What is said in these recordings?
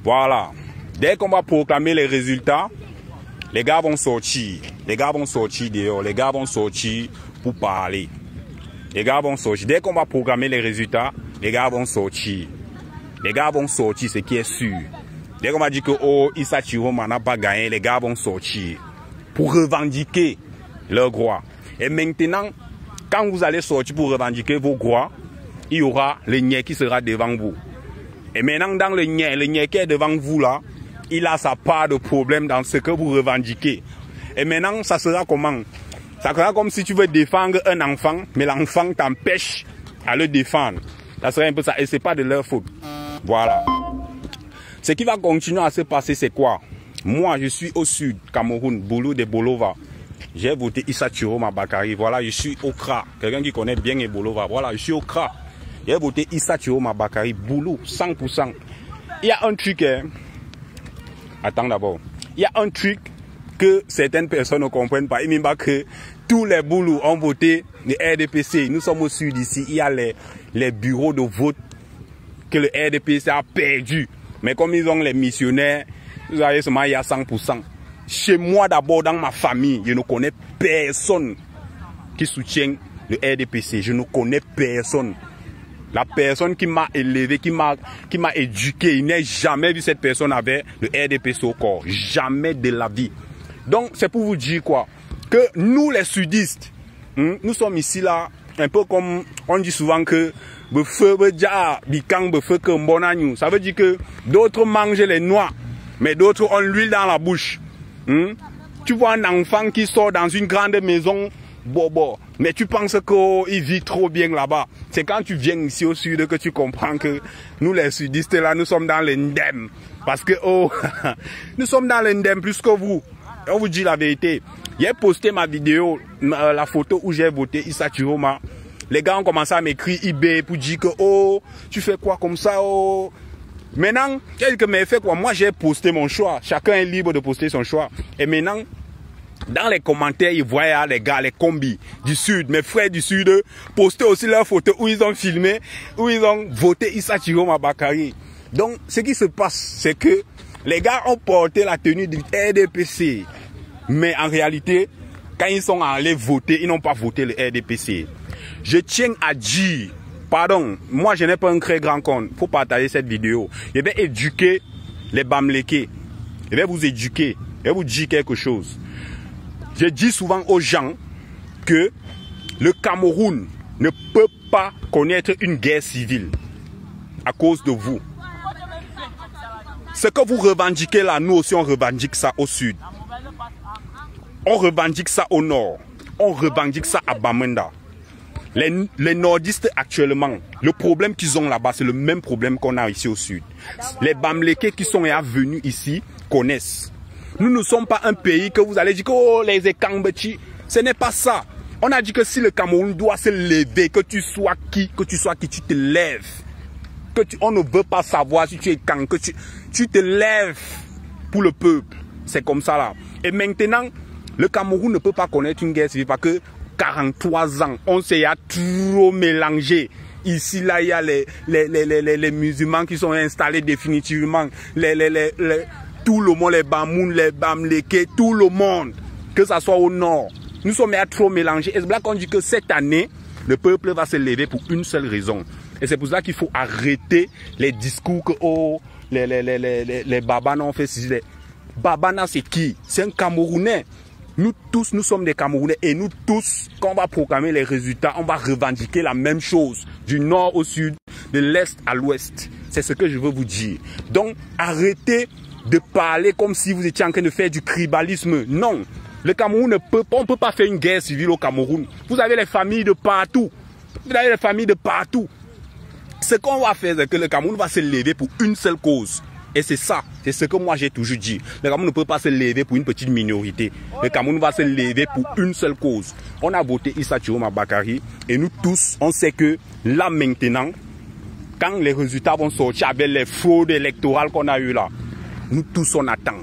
Voilà. Dès qu'on va proclamer les résultats, les gars vont sortir. Les gars vont sortir dehors. Les gars vont sortir pour parler. Les gars vont sortir. Dès qu'on va proclamer les résultats, les gars vont sortir. Les gars vont sortir, ce qui est sûr. Dès qu'on va dire que oh, Issa Chiroma n'a pas gagné, les gars vont sortir pour revendiquer leurs droits. Et maintenant, quand vous allez sortir pour revendiquer vos droits, il y aura le niais qui sera devant vous. Et maintenant, dans le niais qui est devant vous là, il a sa part de problème dans ce que vous revendiquez. Et maintenant, ça sera comment? Ça sera comme si tu veux défendre un enfant, mais l'enfant t'empêche à le défendre. Ça serait un peu ça. Et c'est pas de leur faute. Voilà. Ce qui va continuer à se passer, c'est quoi? Moi, je suis au sud, Cameroun, Boulou de Bolova. J'ai voté Issa Chiroma Bakary. Voilà, je suis au CRA. Quelqu'un qui connaît bien Bolova. Voilà, je suis au CRA. J'ai voté Issa Chiroma Bakary, Boulou, 100%. Il y a un truc, hein. Attends d'abord. Il y a un truc que certaines personnes ne comprennent pas. Ils me disent que tous les Boulous ont voté le RDPC. Nous sommes au sud ici. Il y a les bureaux de vote que le RDPC a perdu. Mais comme ils ont les missionnaires, vous avez seulement il y a 100%. Chez moi d'abord, dans ma famille, je ne connais personne qui soutient le RDPC. Je ne connais personne. La personne qui m'a élevé, qui m'a éduqué, il n'a jamais vu cette personne avec le RDPC au corps. Jamais de la vie. Donc, c'est pour vous dire quoi? Que nous, les sudistes, nous sommes ici là, un peu comme on dit souvent que ça veut dire que d'autres mangent les noix, mais d'autres ont l'huile dans la bouche. Tu vois un enfant qui sort dans une grande maison, bobo, mais tu penses qu'il vit trop bien là-bas. C'est quand tu viens ici au sud que tu comprends que nous les sudistes là, nous sommes dans l'indem. Parce que oh, nous sommes dans l'indem plus que vous. On vous dit la vérité. J'ai posté ma vidéo, la photo où j'ai voté Issa Chiroma. Les gars ont commencé à m'écrire eBay pour dire que oh, tu fais quoi comme ça oh. Maintenant, quelqu'un m'a fait quoi? Moi j'ai posté mon choix. Chacun est libre de poster son choix. Et maintenant, dans les commentaires, ils voient les gars, les combis du sud, mes frères du sud, poster aussi leurs photos où ils ont filmé, où ils ont voté Issa Chiroma Bakary. Donc, ce qui se passe, c'est que les gars ont porté la tenue du RDPC. Mais en réalité, quand ils sont allés voter, ils n'ont pas voté le RDPC. Je tiens à dire, pardon, moi je n'ai pas un très grand compte pour partager cette vidéo. Je vais éduquer les Bamlékés. Je vais vous éduquer. Je vais vous dire quelque chose. Je dis souvent aux gens que le Cameroun ne peut pas connaître une guerre civile à cause de vous. Ce que vous revendiquez là, nous aussi on revendique ça au sud. On revendique ça au nord. On revendique ça à Bamenda. Les nordistes actuellement, le problème qu'ils ont là-bas, c'est le même problème qu'on a ici au sud. Les Bamlékés qui sont venus ici connaissent. Nous ne sommes pas un pays que vous allez dire que oh, les Ekangbechi. Ce n'est pas ça. On a dit que si le Cameroun doit se lever, que tu sois qui, tu te lèves. On ne veut pas savoir si tu es Kang, que tu te lèves pour le peuple. C'est comme ça là. Et maintenant, le Cameroun ne peut pas connaître une guerre civile parce que 43 ans, on s'est trop mélangé. Ici, là, il y a les musulmans qui sont installés définitivement. Tout le monde, les Bamoun, les Bamlékés, tout le monde. Que ça soit au nord. Nous sommes trop mélangés. Et c'est là qu'on dit que cette année, le peuple va se lever pour une seule raison. Et c'est pour ça qu'il faut arrêter les discours que oh, les Babana ont fait. Babana, c'est qui? C'est un Camerounais. Nous tous, nous sommes des Camerounais et nous tous, quand on va proclamer les résultats, on va revendiquer la même chose, du nord au sud, de l'est à l'ouest. C'est ce que je veux vous dire. Donc, arrêtez de parler comme si vous étiez en train de faire du tribalisme. Non, le Cameroun ne peut pas, on ne peut pas faire une guerre civile au Cameroun. Vous avez les familles de partout. Vous avez les familles de partout. Ce qu'on va faire, c'est que le Cameroun va se lever pour une seule cause. Et c'est ça, c'est ce que moi j'ai toujours dit. Le Cameroun ne peut pas se lever pour une petite minorité. Le Cameroun va se lever pour une seule cause. On a voté Issa Chiroma Bakary et nous tous, on sait que là maintenant, quand les résultats vont sortir avec les fraudes électorales qu'on a eues là, nous tous on attend.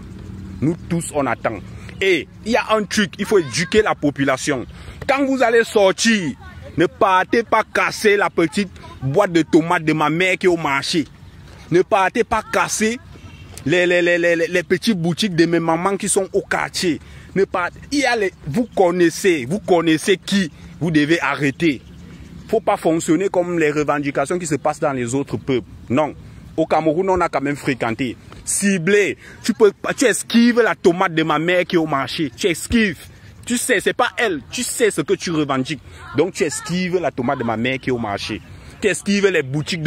Nous tous on attend. Et il y a un truc, il faut éduquer la population. Quand vous allez sortir, ne partez pas casser la petite boîte de tomates de ma mère qui est au marché. Ne partez pas casser les petites boutiques de mes mamans qui sont au quartier. Ne pas, il y a vous connaissez qui vous devez arrêter. Faut pas fonctionner comme les revendications qui se passent dans les autres peuples. Non. Au Cameroun, on a quand même fréquenté. Ciblé. Tu esquives la tomate de ma mère qui est au marché. Tu esquives. Tu sais, c'est pas elle. Tu sais ce que tu revendiques. Donc tu esquives la tomate de ma mère qui est au marché. Tu esquives les boutiques de